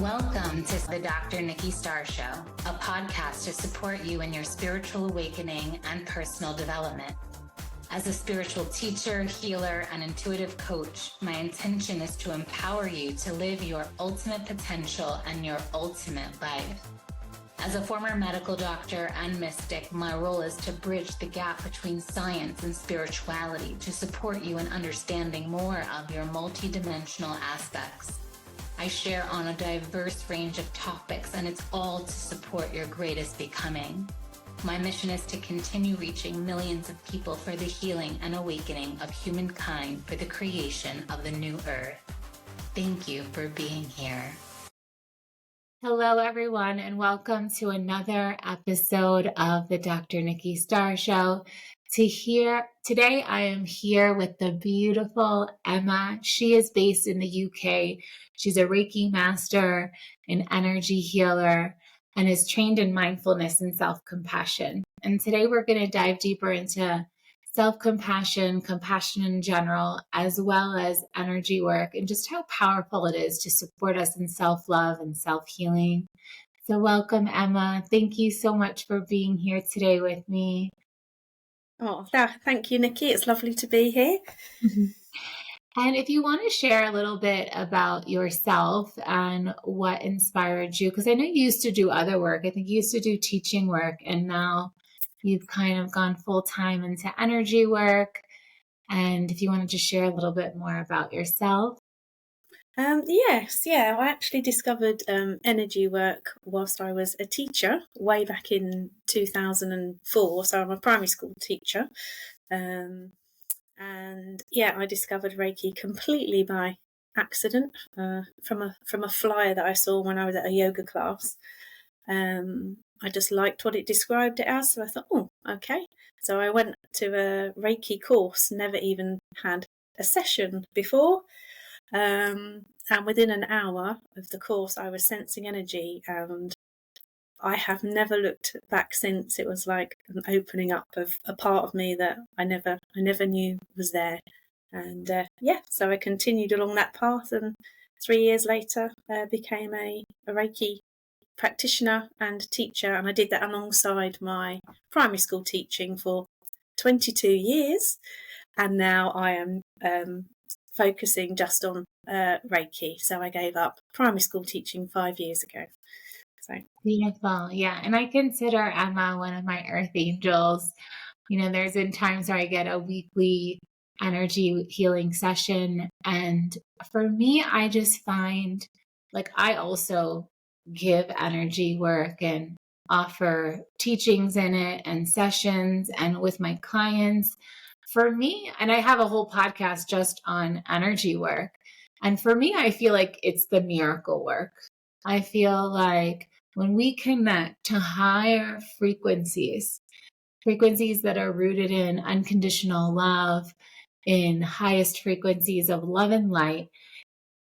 Welcome to the Dr. Nikki Starr Show, a podcast to support you in your spiritual awakening and personal development. As a spiritual teacher, healer, and intuitive coach, my intention is to empower you to live your ultimate potential and your ultimate life. As a former medical doctor and mystic, my role is to bridge the gap between science and spirituality to support you in understanding more of your multidimensional aspects. I share on a diverse range of topics, and it's all to support your greatest becoming. My mission is to continue reaching millions of people for the healing and awakening of humankind for the creation of the new earth. Thank you for being here. Hello, everyone, and welcome to another episode of the Dr. Nikki Starr Show. Today, I am here with the beautiful Emma. She is based in the UK. She's a Reiki master, an energy healer, and is trained in mindfulness and self-compassion. And today we're going to dive deeper into self-compassion, compassion in general, as well as energy work, and just how powerful it is to support us in self-love and self-healing. So welcome, Emma. Thank you so much for being here today with me. Oh, thank you, Nikki. It's lovely to be here. And if you want to share a little bit about yourself and what inspired you, because I know you used to do other work. I think you used to do teaching work, and now you've kind of gone full time into energy work. And if you wanted to share a little bit more about yourself. Yes, I actually discovered energy work whilst I was a teacher way back in 2004. So I'm a primary school teacher. I discovered Reiki completely by accident from a flyer that I saw when I was at a yoga class. I just liked what it described it as, so I thought, oh, okay. So I went to a Reiki course, never even had a session before. And within an hour of the course, I was sensing energy, and I have never looked back since. It was like an opening up of a part of me that I never knew was there. And so I continued along that path, and 3 years later became a Reiki practitioner and teacher, and I did that alongside my primary school teaching for 22 years, and now I am focusing just on Reiki. So I gave up primary school teaching 5 years ago. So Beautiful. Yeah. And I consider Emma one of my earth angels. You know, there's been times where I get a weekly energy healing session. And for me, I just find like I also give energy work and offer teachings in it and sessions and with my clients. For me, and I have a whole podcast just on energy work. And for me, I feel like it's the miracle work. I feel like when we connect to higher frequencies that are rooted in unconditional love, in highest frequencies of love and light,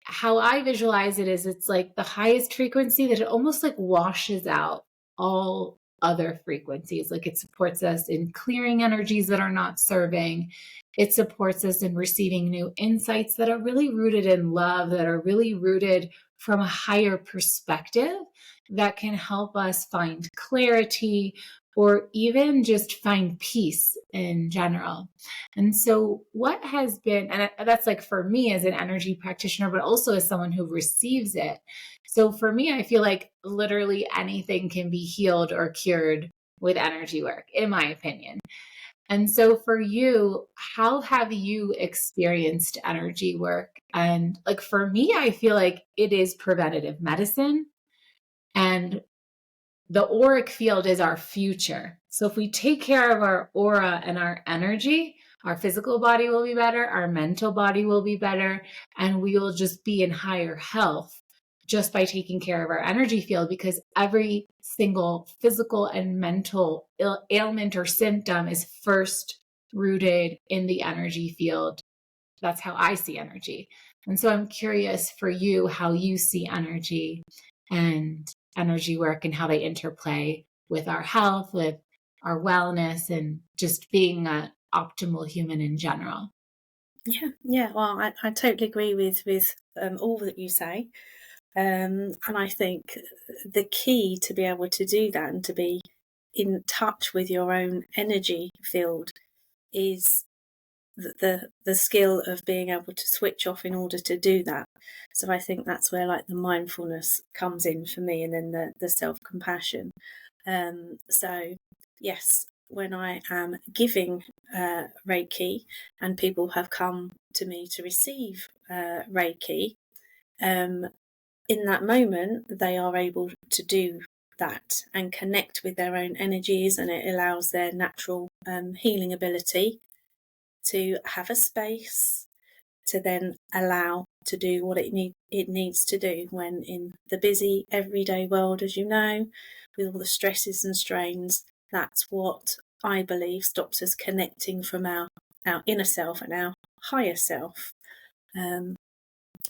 how I visualize it is it's like the highest frequency that it almost like washes out all other frequencies. Like it supports us in clearing energies that are not serving. It supports us in receiving new insights that are really rooted in love, that are really rooted from a higher perspective that can help us find clarity or even just find peace in general. And so what has been, and that's like for me as an energy practitioner, but also as someone who receives it. So for me, I feel like literally anything can be healed or cured with energy work, in my opinion. And so for you, how have you experienced energy work? And like for me, I feel like it is preventative medicine, and the auric field is our future. So if we take care of our aura and our energy, our physical body will be better, our mental body will be better, and we will just be in higher health just by taking care of our energy field, because every single physical and mental ailment or symptom is first rooted in the energy field. That's how I see energy. And so I'm curious for you how you see energy and energy work and how they interplay with our health, with our wellness, and just being an optimal human in general. Yeah. Well, I totally agree with all that you say. And I think the key to be able to do that and to be in touch with your own energy field is the skill of being able to switch off in order to do that. So I think that's where like the mindfulness comes in for me, and then the self-compassion. So yes, when I am giving Reiki and people have come to me to receive Reiki, in that moment they are able to do that and connect with their own energies, and it allows their natural healing ability to have a space to then allow to do what it needs to do when in the busy everyday world, as you know, with all the stresses and strains. That's what I believe stops us connecting from our inner self and our higher self. And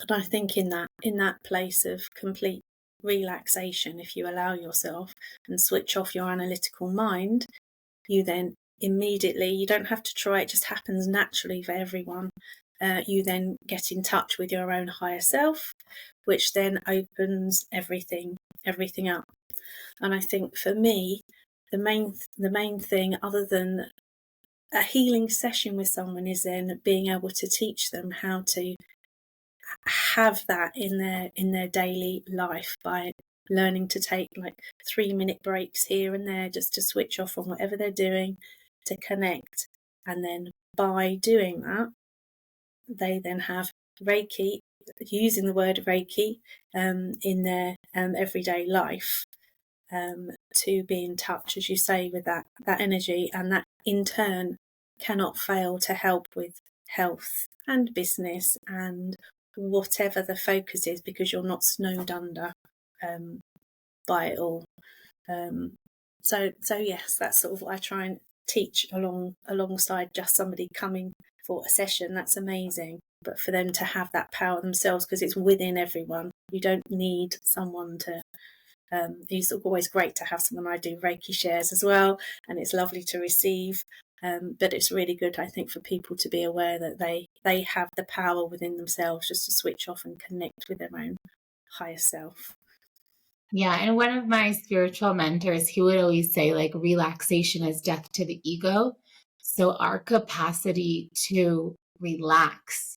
I think in that place of complete relaxation, if you allow yourself and switch off your analytical mind, you then immediately, you don't have to try, it just happens naturally for everyone. You then get in touch with your own higher self, which then opens everything up. And I think for me, the main thing, other than a healing session with someone, is then being able to teach them how to have that in their daily life by learning to take like 3-minute breaks here and there just to switch off from whatever they're doing, to connect. And then by doing that, they then have Reiki, using the word Reiki in their everyday life, to be in touch, as you say, with that energy, and that in turn cannot fail to help with health and business and whatever the focus is, because you're not snowed under by it all. So yes, that's sort of what I try and teach alongside just somebody coming for a session. That's amazing, but for them to have that power themselves, because it's within everyone. You don't need someone to it's always great to have someone. I do Reiki shares as well, and it's lovely to receive, but it's really good, I think, for people to be aware that they have the power within themselves just to switch off and connect with their own higher self. Yeah. And one of my spiritual mentors, he would always say, like, relaxation is death to the ego. So our capacity to relax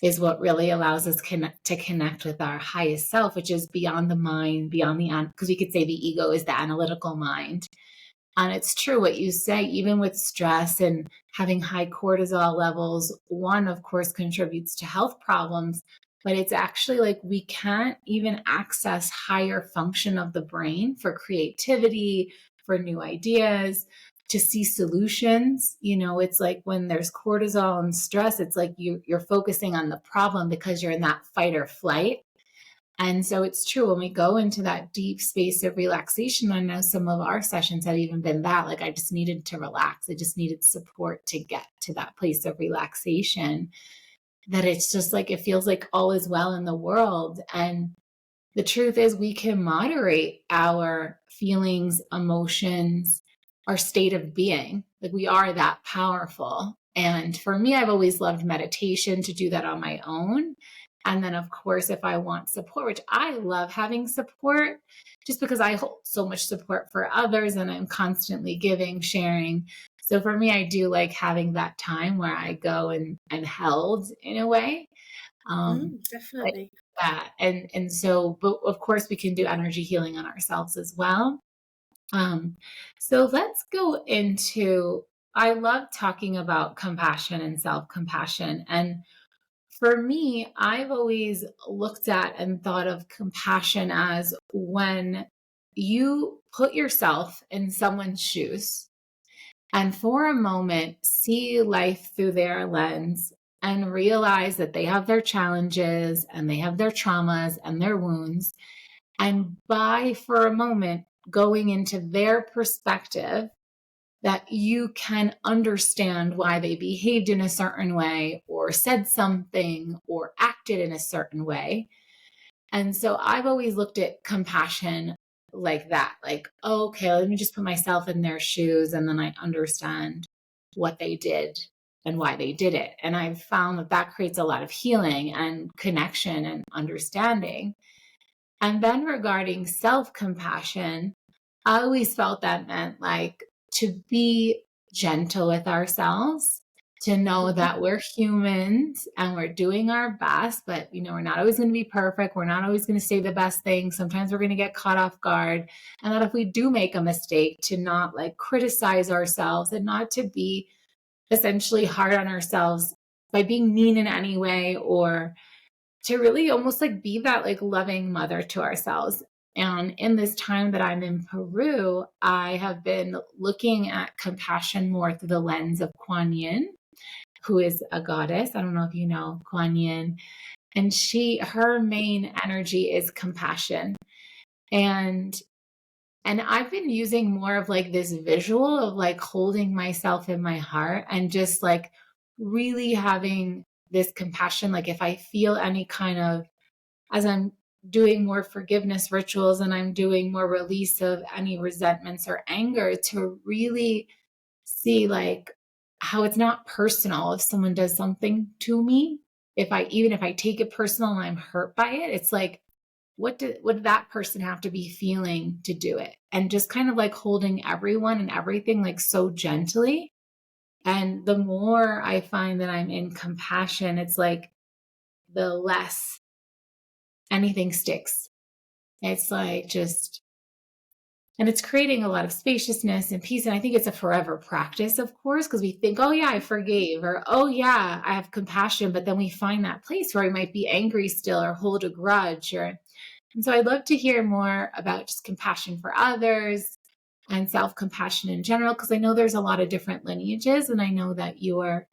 is what really allows us to connect with our highest self, which is beyond the mind, beyond because we could say the ego is the analytical mind. And it's true what you say, even with stress and having high cortisol levels, one, of course, contributes to health problems, but it's actually like we can't even access higher function of the brain for creativity, for new ideas, to see solutions. It's like when there's cortisol and stress, it's like you're focusing on the problem because you're in that fight or flight. And so it's true, when we go into that deep space of relaxation, I know some of our sessions have even been that, like, I just needed to relax. I just needed support to get to that place of relaxation, that it's just like, it feels like all is well in the world. And the truth is, we can moderate our feelings, emotions, our state of being. Like, we are that powerful. And for me, I've always loved meditation, to do that on my own. And then, of course, if I want support, which I love having support, just because I hold so much support for others and I'm constantly giving, sharing. So for me, I do like having that time where I go and held in a way. But Definitely. yeah, and so, but of course, we can do energy healing on ourselves as well. So let's go into, I love talking about compassion and self-compassion. And for me, I've always looked at and thought of compassion as when you put yourself in someone's shoes and for a moment see life through their lens and realize that they have their challenges and they have their traumas and their wounds. And by, for a moment, going into their perspective, that you can understand why they behaved in a certain way or said something or acted in a certain way. And so I've always looked at compassion like that, like, oh, okay, let me just put myself in their shoes and then I understand what they did and why they did it. And I've found that that creates a lot of healing and connection and understanding. And then regarding self-compassion, I always felt that meant like to be gentle with ourselves, to know that we're humans and we're doing our best, but we're not always going to be perfect. We're not always going to say the best thing. Sometimes we're going to get caught off guard. And that if we do make a mistake, to not like criticize ourselves and not to be essentially hard on ourselves by being mean in any way, or to really almost like be that like loving mother to ourselves. And in this time that I'm in Peru, I have been looking at compassion more through the lens of Kuan Yin, who is a goddess. I don't know if you know Kuan Yin. And her main energy is compassion. And I've been using more of like this visual of like holding myself in my heart and just like really having this compassion. Like if I feel any kind of, as I'm doing more forgiveness rituals and I'm doing more release of any resentments or anger, to really see like how it's not personal if someone does something to me. Even if I take it personal and I'm hurt by it, it's like, what did that person have to be feeling to do it? And just kind of like holding everyone and everything like so gently. And the more I find that I'm in compassion, it's like the less anything sticks. It's like just, and it's creating a lot of spaciousness and peace. And I think it's a forever practice, of course, because we think, oh yeah, I forgave, or oh yeah, I have compassion. But then we find that place where we might be angry still or hold a grudge. And so I'd love to hear more about just compassion for others and self-compassion in general, because I know there's a lot of different lineages, and I know that you are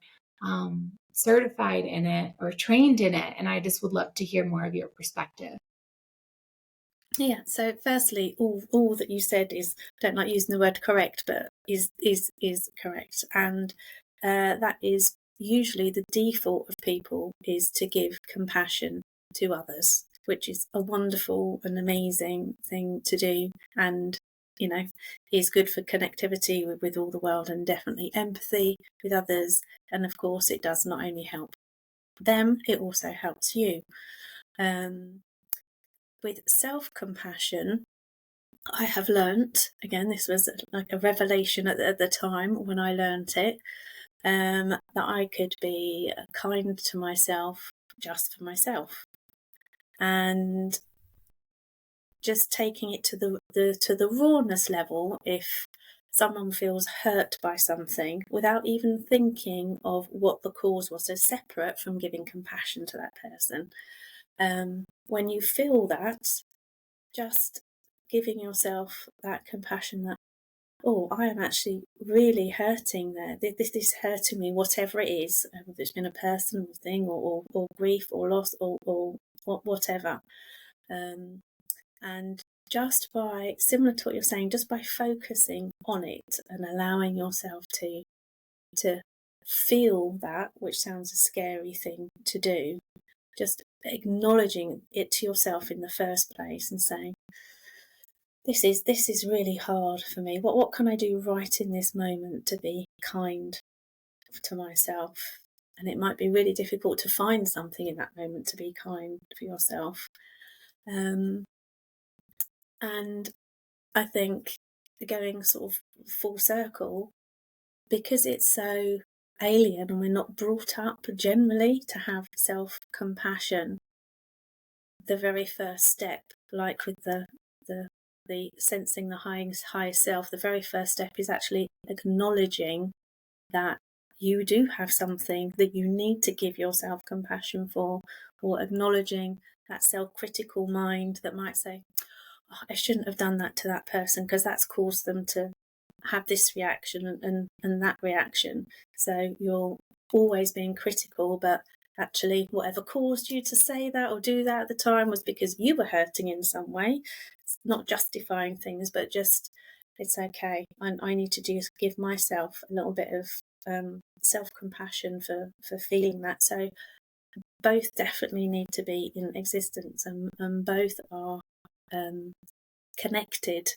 certified in it or trained in it. And I just would love to hear more of your perspective. Yeah, so firstly, all that you said is, don't like using the word correct, but is correct. And that is usually the default of people, is to give compassion to others, which is a wonderful and amazing thing to do, and is good for connectivity with all the world, and definitely empathy with others. And of course, it does not only help them, it also helps you. With self-compassion, I have learnt, again, this was like a revelation at the time when I learnt it, that I could be kind to myself just for myself. And just taking it to the rawness level, if someone feels hurt by something without even thinking of what the cause was, so separate from giving compassion to that person. When you feel that, just giving yourself that compassion, that, oh, I am actually really hurting there. This is hurting me, whatever it is, whether it's been a person or thing, or grief or loss, or whatever. And just by, similar to what you're saying, just by focusing on it and allowing yourself to feel that, which sounds a scary thing to do, just acknowledging it to yourself in the first place and saying, this is really hard for me. What can I do right in this moment to be kind to myself? And it might be really difficult to find something in that moment to be kind for yourself. And I think, going sort of full circle, because it's so alien and we're not brought up generally to have self-compassion, the very first step, like with the sensing the higher self, the very first step is actually acknowledging that you do have something that you need to give yourself compassion for, or acknowledging that self-critical mind that might say, oh, I shouldn't have done that to that person because that's caused them to have this reaction and that reaction. So you're always being critical, but actually whatever caused you to say that or do that at the time was because you were hurting in some way. It's not justifying things, but just, it's okay. I need to just give myself a little bit of self-compassion for feeling that. So both definitely need to be in existence, and both are connected,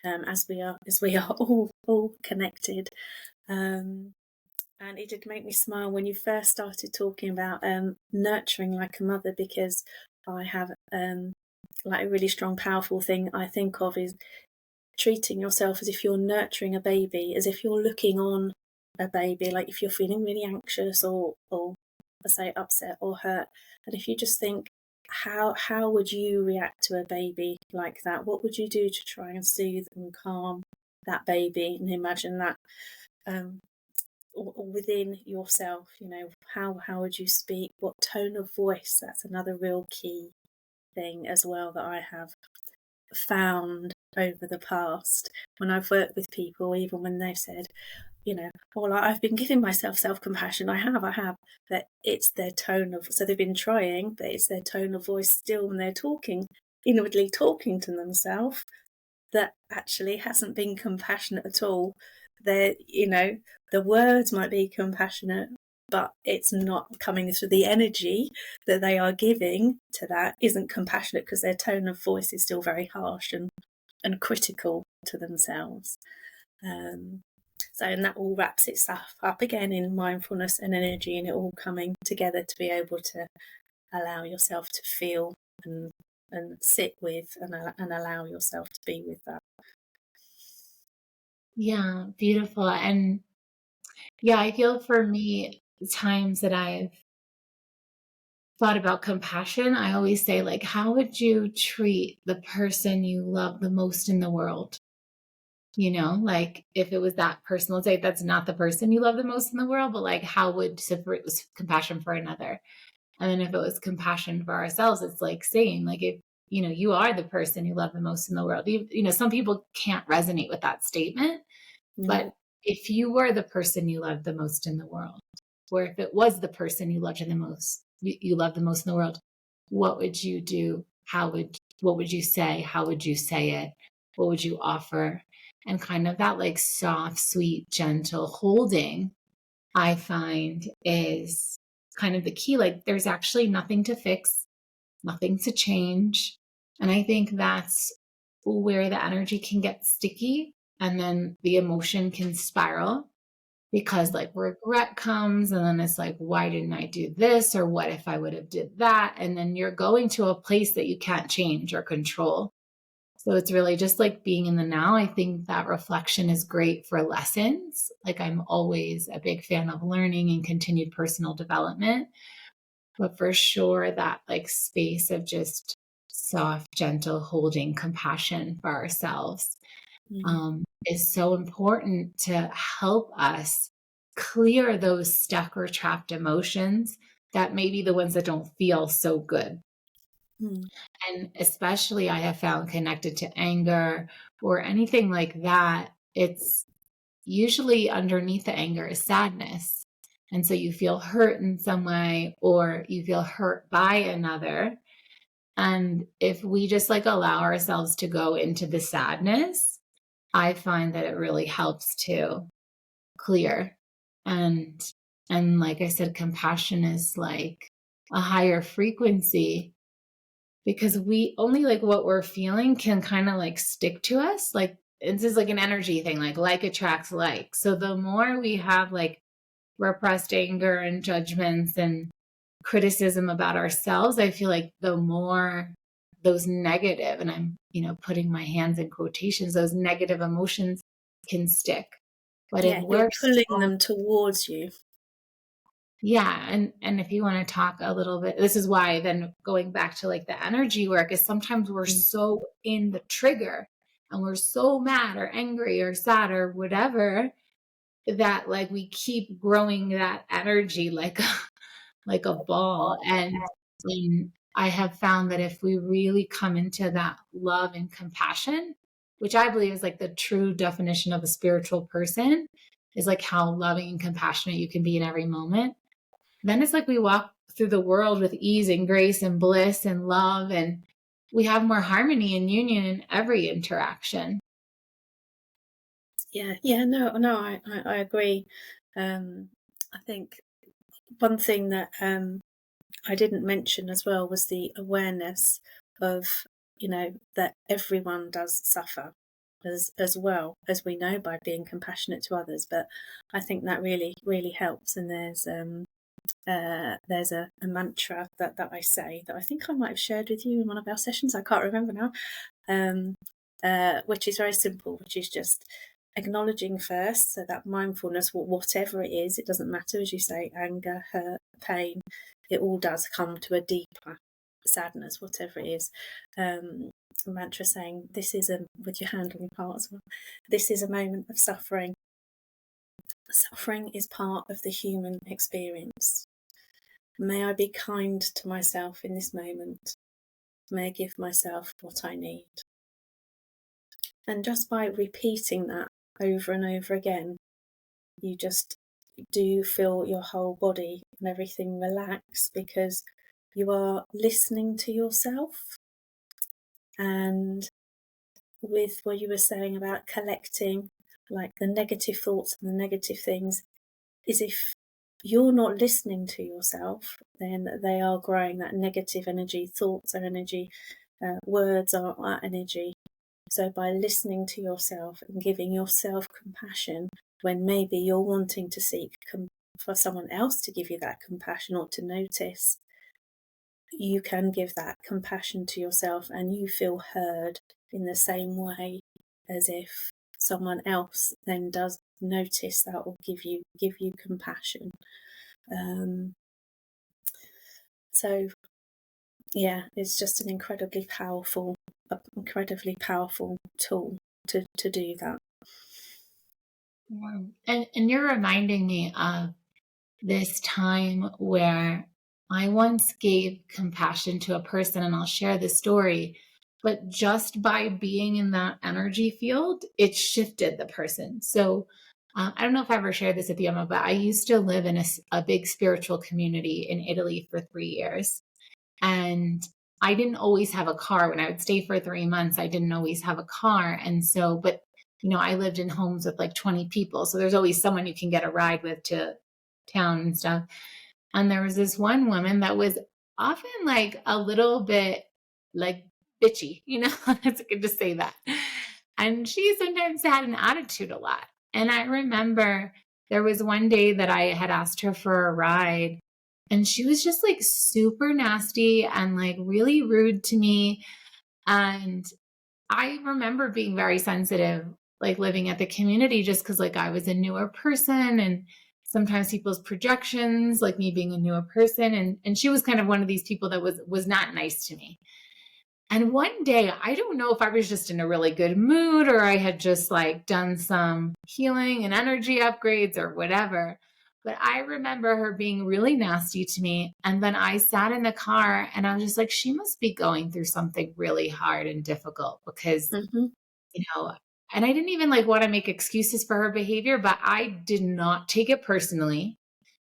as we are all connected. And it did make me smile when you first started talking about nurturing like a mother, because I have like a really strong, powerful thing I think of is treating yourself as if you're nurturing a baby, as if you're looking on a baby, like if you're feeling really anxious or let's say upset or hurt, and if you just think, how would you react to a baby like that? What would you do to try and soothe and calm that baby? And imagine that, or within yourself, how would you speak? What tone of voice? That's another real key thing as well that I have found over the past when I've worked with people, even when they've said, well, I've been giving myself self-compassion. I have, that it's their tone of, so they've been trying, but it's their tone of voice still when they're talking, inwardly talking to themselves, that actually hasn't been compassionate at all. They're, the words might be compassionate, but it's not coming through. The energy that they are giving to that isn't compassionate because their tone of voice is still very harsh and critical to themselves. And that all wraps itself up again in mindfulness and energy, and it all coming together to be able to allow yourself to feel and sit with and allow yourself to be with that. Yeah, beautiful. And yeah, I feel for me, times that I've thought about compassion, I always say, like, how would you treat the person you love the most in the world? Like if it was that person, let's say that's not the person you love the most in the world, but like how would, so if it was compassion for another. And then if it was compassion for ourselves, it's like saying, like, if, you are the person you love the most in the world. Some people can't resonate with that statement, but if you were the person you loved the most in the world, or if it was the person you loved the most, you love the most in the world, what would you do? What would you say? How would you say it? What would you offer? And kind of that like soft, sweet, gentle holding, I find is kind of the key. Like there's actually nothing to fix, nothing to change. And I think that's where the energy can get sticky and then the emotion can spiral because like regret comes and then it's like, why didn't I do this? Or what if I would have did that? And then you're going to a place that you can't change or control. So it's really just like being in the now. I think that reflection is great for lessons. Like I'm always a big fan of learning and continued personal development. But for sure, that like space of just soft, gentle holding compassion for ourselves is so important to help us clear those stuck or trapped emotions that may be the ones that don't feel so good. And especially I have found connected to anger or anything like that, it's usually underneath the anger is sadness. And so you feel hurt in some way or you feel hurt by another. And if we just like allow ourselves to go into the sadness, I find that it really helps to clear. And like I said, compassion is like a higher frequency because we only like what we're feeling can kind of like stick to us. Like this is like an energy thing, like attracts like. So the more we have like repressed anger and judgments and criticism about ourselves, I feel like the more those negative, and I'm, putting my hands in quotations, those negative emotions can stick. But if You're we're pulling them towards you. yeah, and if you want to talk a little bit, this is why then going back to like the energy work is sometimes we're so in the trigger and we're so mad or angry or sad or whatever that like we keep growing that energy like a ball. And I have found that if we really come into that love and compassion, which I believe is like the true definition of a spiritual person, is like how loving and compassionate you can be in every moment. Then it's like we walk through the world with ease and grace and bliss and love, and we have more harmony and union in every interaction. No, I agree. I think one thing that I didn't mention as well was the awareness of, that everyone does suffer as well as we know by being compassionate to others. But I think that really, really helps. And there's there's a mantra that I say that I think I might have shared with you in one of our sessions. I can't remember now. Which is very simple, which is just acknowledging first. So that mindfulness, whatever it is, it doesn't matter, as you say, anger, hurt, pain, it all does come to a deeper sadness, whatever it is. A mantra saying, this is with your hand on your heart as well, this is a moment of suffering. Suffering is part of the human experience. May I be kind to myself in this moment. May I give myself what I need. And just by repeating that over and over again, you just do feel your whole body and everything relax, because you are listening to yourself. And with what you were saying about collecting, like the negative thoughts and the negative things, is if you're not listening to yourself, then they are growing that negative energy. Thoughts are energy, words are energy. So by listening to yourself and giving yourself compassion when maybe you're wanting to seek for someone else to give you that compassion or to notice, you can give that compassion to yourself and you feel heard in the same way as if someone else then does notice that or give you compassion. So yeah, it's just an incredibly powerful tool to do that. And you're reminding me of this time where I once gave compassion to a person, and I'll share the story, but just by being in that energy field, it shifted the person. So I don't know if I ever shared this with you, Emma, but I used to live in a big spiritual community in Italy for 3 years. And I didn't always have a car. When I would stay for 3 months, I didn't always have a car. And so, but I lived in homes with like 20 people. So there's always someone you can get a ride with to town and stuff. And there was this one woman that was often like a little bit like bitchy, it's good to say that. And she sometimes had an attitude a lot. And I remember there was one day that I had asked her for a ride, and she was just like super nasty and like really rude to me. And I remember being very sensitive, like living at the community, just because like I was a newer person, and sometimes people's projections, like me being a newer person. And she was kind of one of these people that was not nice to me. And one day, I don't know if I was just in a really good mood or I had just like done some healing and energy upgrades or whatever. But I remember her being really nasty to me. And then I sat in the car and I was just like, she must be going through something really hard and difficult because, you know, and I didn't even like want to make excuses for her behavior, but I did not take it personally.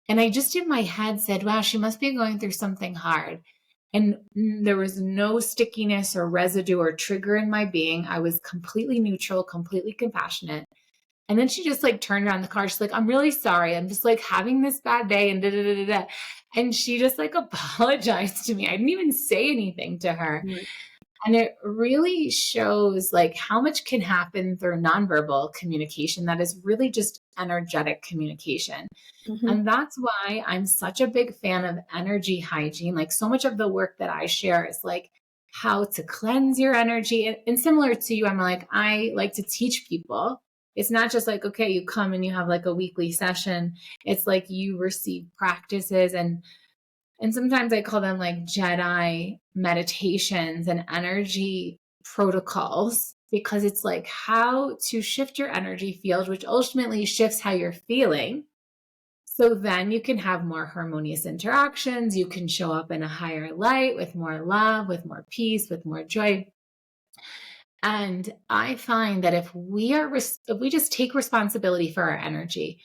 And I just in my head said, wow, she must be going through something hard. And there was no stickiness or residue or trigger in my being. I was completely neutral, completely compassionate. And then she just like turned around the car. She's like, I'm really sorry. I'm just like having this bad day and da da da da da. And she just like apologized to me. I didn't even say anything to her. Right. And it really shows like how much can happen through nonverbal communication that is really just energetic communication. And that's why I'm such a big fan of energy hygiene. Like so much of the work that I share is like how to cleanse your energy. And similar to you, I'm like, I like to teach people. It's not just like, okay, you come and you have like a weekly session. It's like you receive practices and sometimes I call them like Jedi meditations and energy protocols, because it's like how to shift your energy field, which ultimately shifts how you're feeling. So then you can have more harmonious interactions. You can show up in a higher light with more love, with more peace, with more joy. And I find that if we just take responsibility for our energy,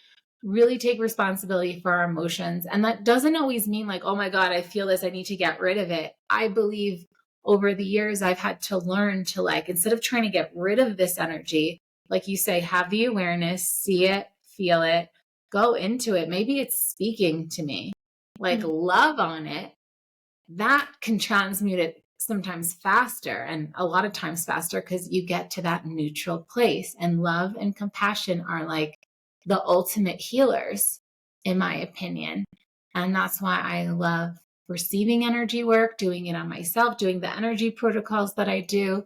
really take responsibility for our emotions, and that doesn't always mean like, oh my God, I feel this, I need to get rid of it. I believe over the years, I've had to learn to like, instead of trying to get rid of this energy, like you say, have the awareness, see it, feel it, go into it. Maybe it's speaking to me, like love on it. That can transmute it sometimes faster, and a lot of times faster, because you get to that neutral place. And love and compassion are like the ultimate healers, in my opinion. And that's why I love receiving energy work, doing it on myself, doing the energy protocols that I do.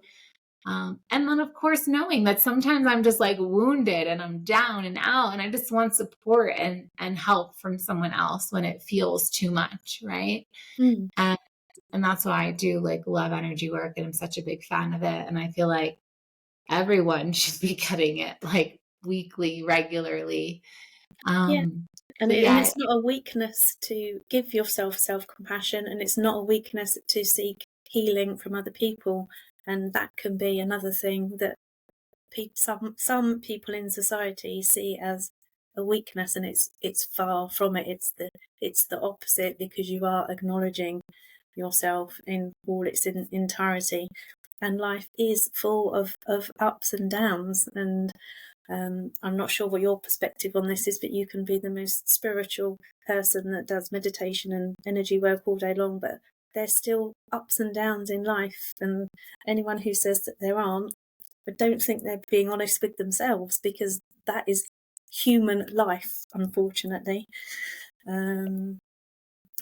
And then, of course, knowing that sometimes I'm just like wounded and I'm down and out, and I just want support and help from someone else when it feels too much, right? Mm. And and that's why I do like love energy work, and I'm such a big fan of it. And I feel like everyone should be getting it like weekly, regularly. Yeah. And So and yeah, it's not a weakness to give yourself self-compassion, and it's not a weakness to seek healing from other people. And that can be another thing that some people in society see as a weakness, and it's far from it. It's the opposite, because you are acknowledging yourself in all its entirety. And life is full of ups and downs. And I'm not sure what your perspective on this is, but you can be the most spiritual person that does meditation and energy work all day long, but there's still ups and downs in life. And anyone who says that there aren't, I don't think they're being honest with themselves, because that is human life, unfortunately. Um,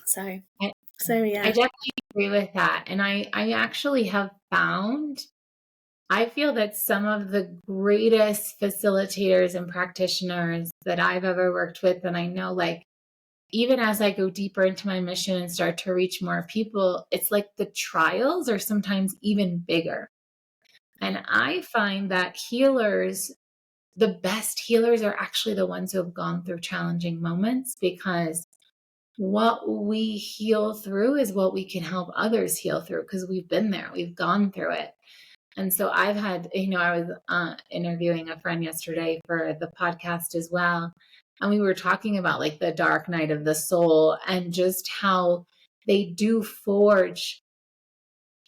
so, I, so I yeah. definitely agree with that. And I actually have found, I feel that some of the greatest facilitators and practitioners that I've ever worked with, and I know like even as I go deeper into my mission and start to reach more people, it's like the trials are sometimes even bigger. And I find that healers, the best healers are actually the ones who have gone through challenging moments, because what we heal through is what we can help others heal through, because we've been there, we've gone through it. And so I've had, I was interviewing a friend yesterday for the podcast as well. And we were talking about like the dark night of the soul and just how they do forge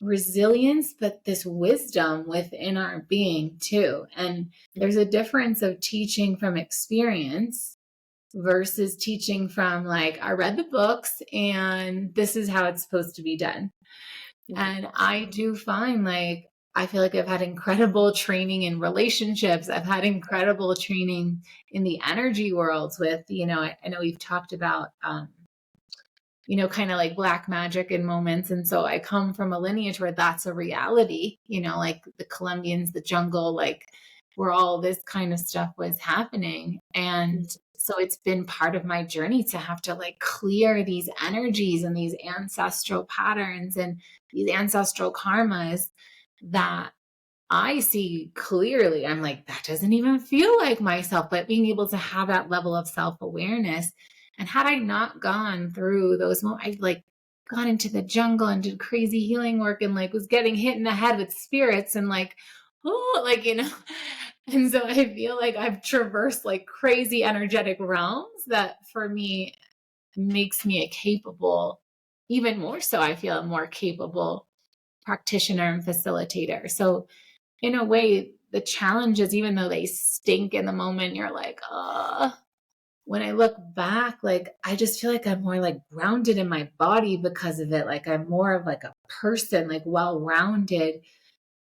resilience, but this wisdom within our being too. And there's a difference of teaching from experience versus teaching from like, I read the books and this is how it's supposed to be done. Yeah. And I do find like, I feel like I've had incredible training in relationships. I've had incredible training in the energy worlds with, I know we've talked about, kind of like black magic in moments. And so I come from a lineage where that's a reality, like the Colombians, the jungle, like where all this kind of stuff was happening. And so it's been part of my journey to have to like clear these energies and these ancestral patterns and these ancestral karmas that I see clearly. I'm like, that doesn't even feel like myself, but being able to have that level of self-awareness. And had I not gone through those moments, I like gone into the jungle and did crazy healing work and like was getting hit in the head with spirits and like, oh, like, and so I feel like I've traversed like crazy energetic realms that for me makes me a capable, even more so, I feel a more capable practitioner and facilitator. So in a way, the challenges, even though they stink in the moment, you're like, when I look back, like, I just feel like I'm more like grounded in my body because of it. Like, I'm more of like a person, like well rounded.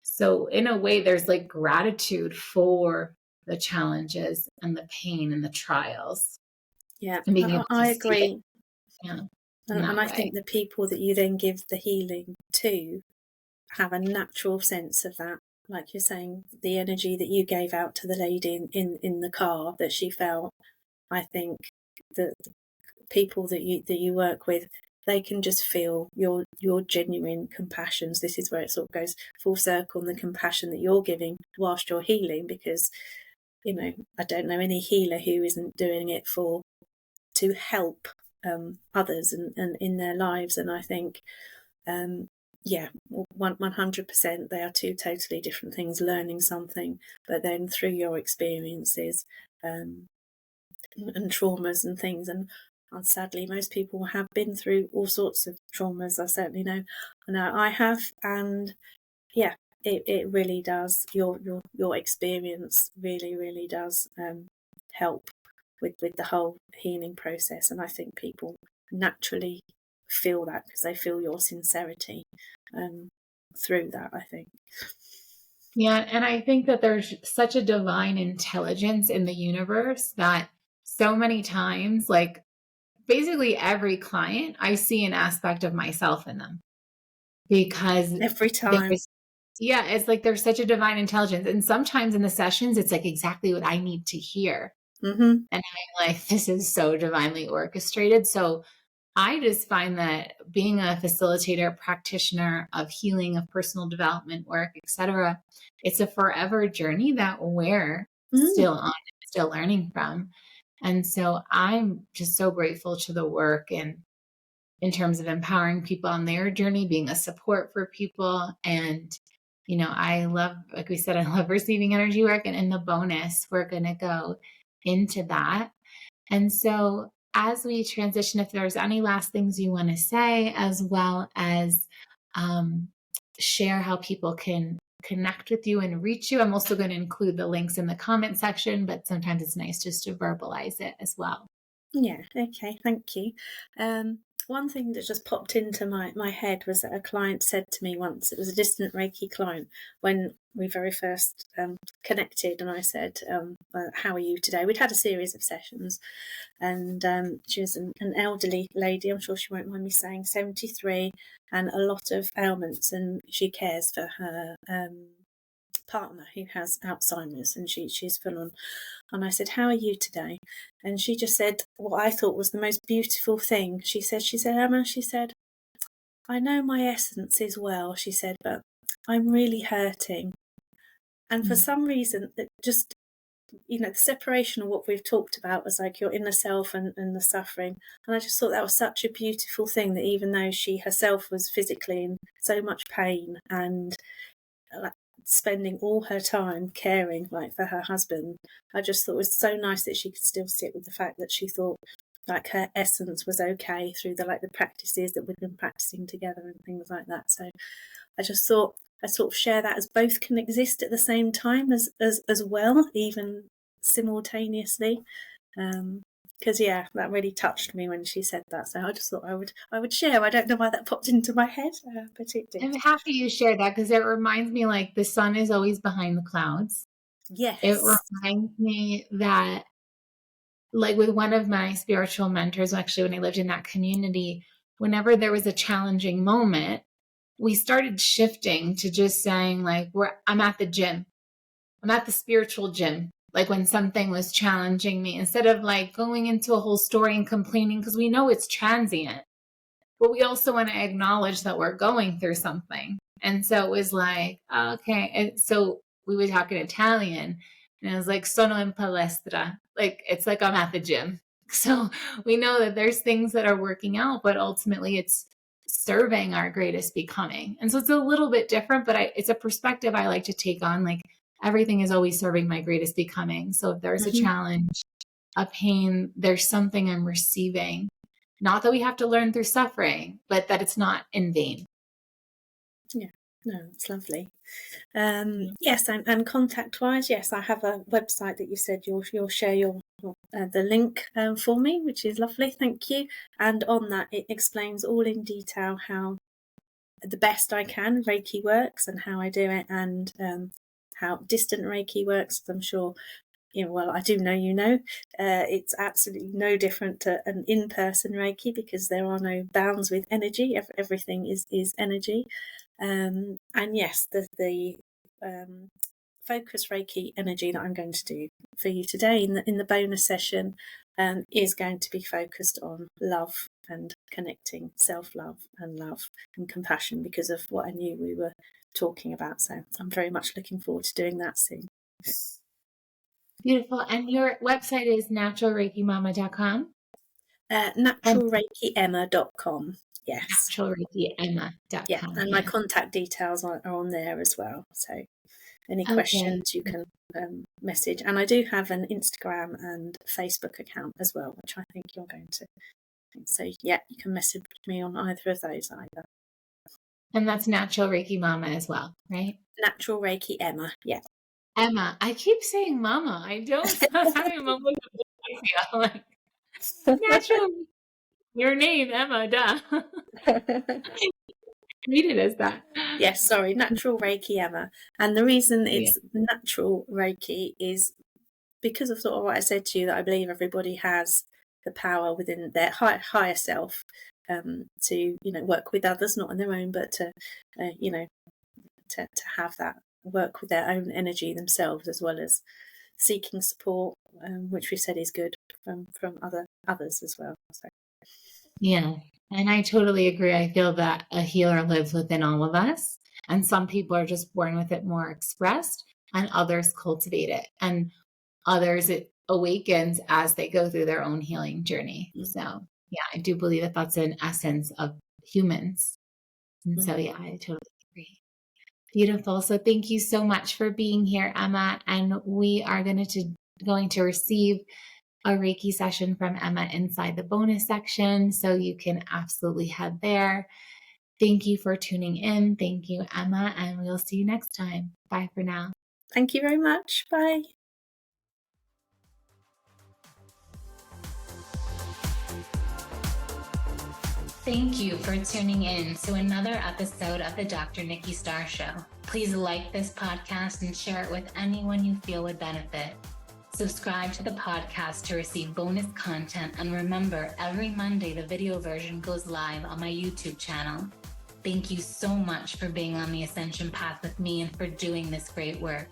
So, in a way, there's like gratitude for the challenges and the pain and the trials Yeah, and being able to I see it, agree. yeah, in And that I way. think the people that you then give the healing to have a natural sense of that. Like you're saying, the energy that you gave out to the lady in the car that she felt, I think that the people that you work with, they can just feel your genuine compassions. This is where it sort of goes full circle, and the compassion that you're giving whilst you're healing, because I don't know any healer who isn't doing it to help others and in their lives. And I think yeah, 100%, they are two totally different things, learning something, but then through your experiences and traumas and things. And sadly, most people have been through all sorts of traumas. I certainly know. I know I have. And yeah, it really does. Your experience really, really does help with the whole healing process. And I think people naturally feel that, because they feel your sincerity through that, I think. Yeah, and I think that there's such a divine intelligence in the universe that so many times, like, basically every client, I see an aspect of myself in them because Every time. there's, yeah, it's like there's such a divine intelligence. And sometimes in the sessions, it's like exactly what I need to hear. Mm-hmm. And I'm like, this is so divinely orchestrated. So I just find that being a facilitator, practitioner of healing, of personal development work, etc., it's a forever journey that we're Mm. still on, still learning from. And so I'm just so grateful to the work and in terms of empowering people on their journey, being a support for people. And, you know, I love, like we said, I love receiving energy work. And in the bonus, we're going to go into that. And so as we transition, if there's any last things you want to say, as well as share how people can connect with you and reach you. I'm also going to include the links in the comment section, but sometimes it's nice just to verbalize it as well. Yeah, okay, thank you. One thing that just popped into my head was that a client said to me once, it was a distant Reiki client, when we very first connected, and I said, how are you today? We'd had a series of sessions, and she was an elderly lady, I'm sure she won't mind me saying, 73, and a lot of ailments, and she cares for her partner who has Alzheimer's, and she's full on. And I said, how are you today? And she just said what I thought was the most beautiful thing. She said, Emma, she said, I know my essence is well, she said, but I'm really hurting. And for some reason, it just, the separation of what we've talked about was like your inner self and the suffering. And I just thought that was such a beautiful thing, that even though she herself was physically in so much pain and like spending all her time caring like for her husband, I just thought it was so nice that she could still sit with the fact that she thought like her essence was okay through the practices that we've been practicing together and things like that. So I just thought I sort of share that, as both can exist at the same time as well, even simultaneously. Because that really touched me when she said that. So I just thought I would share. I don't know why that popped into my head, but it did. I'm happy you shared that because it reminds me like the sun is always behind the clouds. Yes. It reminds me that, like with one of my spiritual mentors, actually, when I lived in that community, whenever there was a challenging moment, we started shifting to just saying like, I'm at the gym. I'm at the spiritual gym. Like when something was challenging me, instead of like going into a whole story and complaining, because we know it's transient, but we also want to acknowledge that we're going through something. And so it was like, okay. And so we would talk in Italian, and it was like, sono in palestra. Like, it's like I'm at the gym. So we know that there's things that are working out, but ultimately it's serving our greatest becoming. And so it's a little bit different, but it's a perspective I like to take on. Like, everything is always serving my greatest becoming. So if there's a challenge, a pain, there's something I'm receiving. Not that we have to learn through suffering, but that it's not in vain. Yeah, no, it's lovely. Yes, and contact-wise, yes, I have a website that you said you'll share the link for me, which is lovely. Thank you. And on that, it explains all in detail how the best I can Reiki works and how I do it, and how distant Reiki works. I'm sure well, I do know, it's absolutely no different to an in-person Reiki, because there are no bounds with energy. Everything is energy. And yes, the focus Reiki energy that I'm going to do for you today in the bonus session is going to be focused on love and connecting, self-love and love and compassion, because of what I knew we were talking about. So I'm very much looking forward to doing that soon. Beautiful. And your website is naturalreikimama.com? Naturalreikiemma.com. Yes. Naturalreikiemma.com. Yeah, and my contact details are on there as well. So any questions you can message. And I do have an Instagram and Facebook account as well, which I think you're going to. So yeah, you can message me on either of those either. And that's Natural Reiki Mama as well, right? Natural Reiki Emma, yeah. Emma. I keep saying Mama. I don't. I'm almost like Natural. Your name, Emma. Duh. Read it as that. Yes, sorry, Natural Reiki Emma. And the reason it's Natural Reiki is because of sort of what I said to you, that I believe everybody has the power within their higher self to work with others, not on their own, but to have that work with their own energy themselves, as well as seeking support, which we said is good from others as well. So. Yeah, and I totally agree. I feel that a healer lives within all of us, and some people are just born with it more expressed, and others cultivate it, and others it awakens as they go through their own healing journey. So, yeah, I do believe that that's an essence of humans. And so, yeah, I totally agree. Beautiful. So thank you so much for being here, Emma. And we are going to receive a Reiki session from Emma inside the bonus section. So you can absolutely head there. Thank you for tuning in. Thank you, Emma. And we'll see you next time. Bye for now. Thank you very much. Bye. Thank you for tuning in to another episode of the Dr. Nikki Starr Show. Please like this podcast and share it with anyone you feel would benefit. Subscribe to the podcast to receive bonus content, and remember, every Monday the video version goes live on my YouTube channel. Thank you so much for being on the Ascension path with me and for doing this great work.